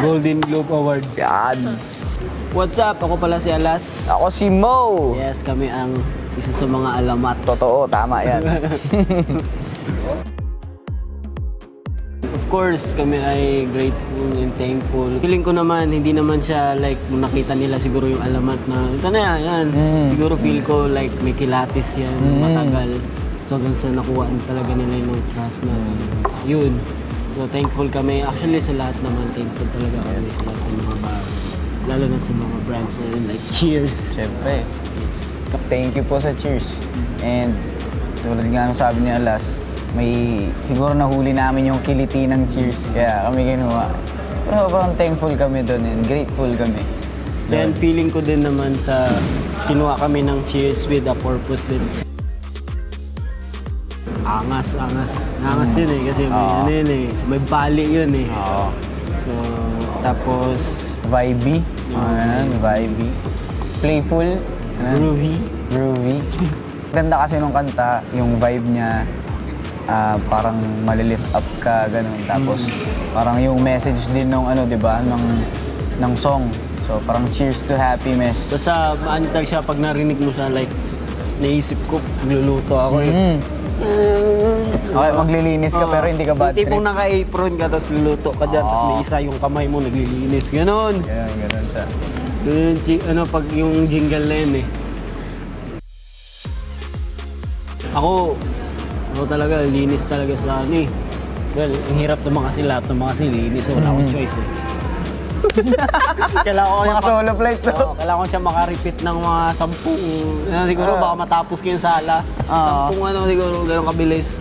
Golden Globe Awards. Yan. What's up? Ako pala si Alas. Ako si Mo. Yes, kami ang isa sa mga alamat. Totoo, tama yan. Of course, kami ay grateful and thankful. Feeling ko naman, hindi naman siya like nakita nila siguro yung alamat na ito na yan. Siguro feel ko like may kilatis yan, matagal. So hanggang sa nakuha talaga nila yung trust na yun. So thankful kami. Actually sa lahat naman, thankful talaga kami sa lahat ng mga bago. Lalo na sa mga brands na yun, like Cheers. Siyempre. Thank you po sa Cheers. And tulad nga nung sabi ni Alas, may siguro nahuli namin yung kiliti ng Cheers. Kaya kami kinuha. Pero sobrang thankful kami doon and grateful kami. Then feeling ko din naman sa kinuha kami ng Cheers with a purpose din. Angas. Angas yun eh kasi may ano yun eh, may bali yun eh. Oo. So, tapos Vibey. Vibey. Playful. groovy. Groovy. Ganda kasi nung kanta, yung vibe niya, parang malilift up ka, ganun. Tapos, parang yung message din nung ano, di ba, ng song. So, parang cheers to happiness. So sa maantal siya, pag narinig mo siya, like, naisip ko, magluluto ako eh. Okay, maglilinis ka pero hindi ka bad trip. Tipong naka-apron ka, tapos luluto ka dyan, tapos may isa yung kamay mo, naglilinis. Ganon. Ganun siya. Ano, pag yung jingle na yun eh. Ako talaga, linis talaga sa ano eh. Well, ang hirap naman kasi lahat ng mga kasi linis, so wala akong choice eh. Kailangan ko Mga solo flight to. kailangan ko siya makarepeat ng mga 10. Siguro baka matapos ko yung sala. 10 ano siguro, ganun kabilis.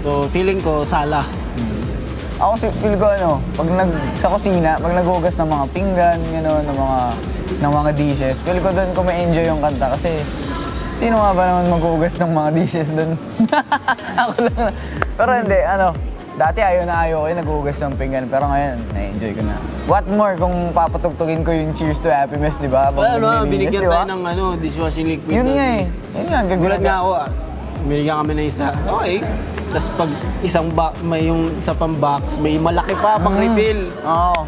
So, feeling ko, sala. Ako feel ko ano, sa kusina, pag naghugas ng mga pinggan, gano'n, ng mga dishes, feel ko doon ko ma-enjoy yung kanta kasi sino nga ba naman maghugas ng mga dishes doon? Ako lang. Pero hindi, dati ayaw ko yung naghugas ng pinggan, pero ngayon, na-enjoy ko na. What more kung papatugtugin ko yung Cheers to Happiness, di ba? Well, binigyan tayo ng dishwashing liquid. Yun nga eh. Yun nga, Gulat nga ako, binigyan kami ng isa. Okay. Tapos pag may yung isa pang box, may malaki pa pang refill. Oo.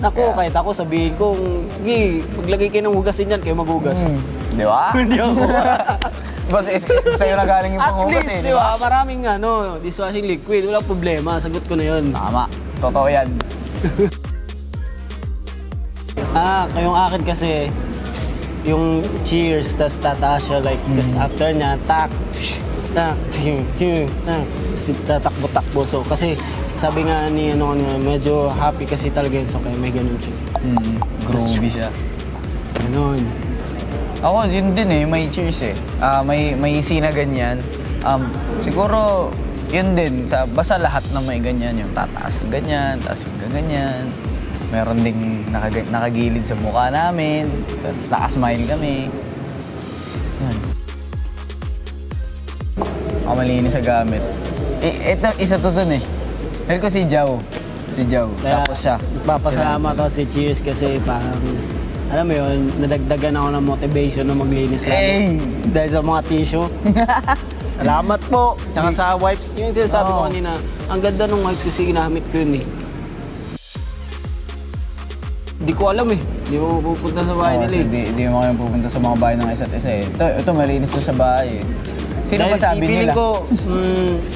Naku, kahit ako sabihin ko, maglagay kayo ng hugasin dyan, kayo maghugas. Di ba? Hindi ako. Diba sa'yo na galing yung At panghugas least, eh, di ba? Maraming dishwashing liquid. Wala problema. Sagot ko na yun. Tama. Totoo yan. Yung akin kasi, yung Cheers, tas tataas siya, like, tas after niya, tatakbo-takbo. So, kasi, sabi nga ni, medyo happy kasi talaga yun. So, kaya may ganun siya. Groovy siya. Ganun. Ako, yun din eh, may Cheers eh. May scene na ganyan. Siguro, yun din, basta lahat na may ganyan, yung tataas yung ganyan, taas yung ganyan. Meron ding nakagilid sa mukha namin, tapos nakasmile kami. Yan. Ako malinis sa gamit. Ito, isa to dun eh. Dahil ko si Jow. Tapos siya. Nagpapasalamat ako si Cheers kasi parang, alam mo yun, nadagdagan ako ng motivation na maglinis lang. Dahil sa mga tissue. Salamat po. Tsaka sa wipes, yung sinasabi ko kanina, ang ganda ng wipes kasi ginamit ko yun eh. Hindi ko alam eh. Hindi mo pupunta sa bahay nila eh. Hindi mo kayo pupunta sa mga bahay ng isa't isa eh. Ito malinis to sa bahay eh. Sino ba sabi nila? Feeling ko,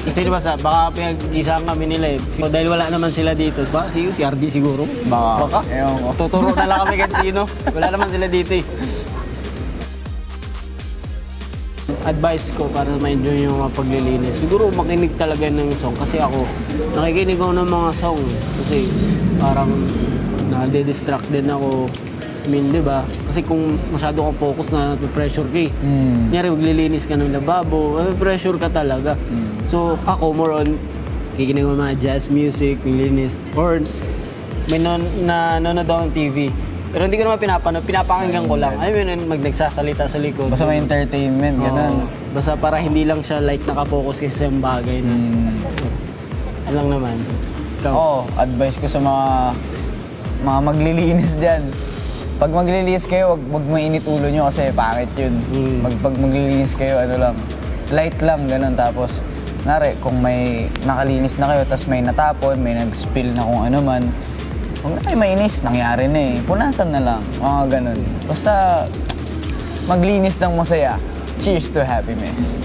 sino ba sabi? Baka pinag-isang kami nila eh. So, dahil wala naman sila dito. Ba, si RD siguro? Baka. Ewan ko. Tuturo na lang kami kahit sino. Wala naman sila dito eh. Advice ko para ma-enjoy yung mga paglilinis. Siguro makinig talaga ng song. Kasi ako, nakikinig ako ng mga song. Kasi parang na-distract din ako. I mean, di ba? Kasi kung masyado kang focus na pressure ka eh. Kunyari, maglilinis ka ng lababo, pressure ka talaga. So, ako more on, kikinig ko mga jazz music, maglilinis, or may nanonood ako ng TV. Pero hindi ko naman pinapakinggan ko lang. I mean, nagsasalita sa likod. Basta may entertainment, gano'n. Basta para hindi lang siya like nakafocus kasi sa bagay na. Alang naman. Ikaw. Advice ko sa mga maglilinis dyan. Pag maglilinis kayo, wag mainit ulo nyo kasi pangit yun. Pag maglilinis kayo, light lang, ganun. Tapos, kung may nakalinis na kayo, tapos may natapon, may nag-spill na kung ano man, Huwag na kayo mainis, nangyari na eh. Punasan na lang, mga ganun. Basta maglinis ng masaya. Cheers to happiness.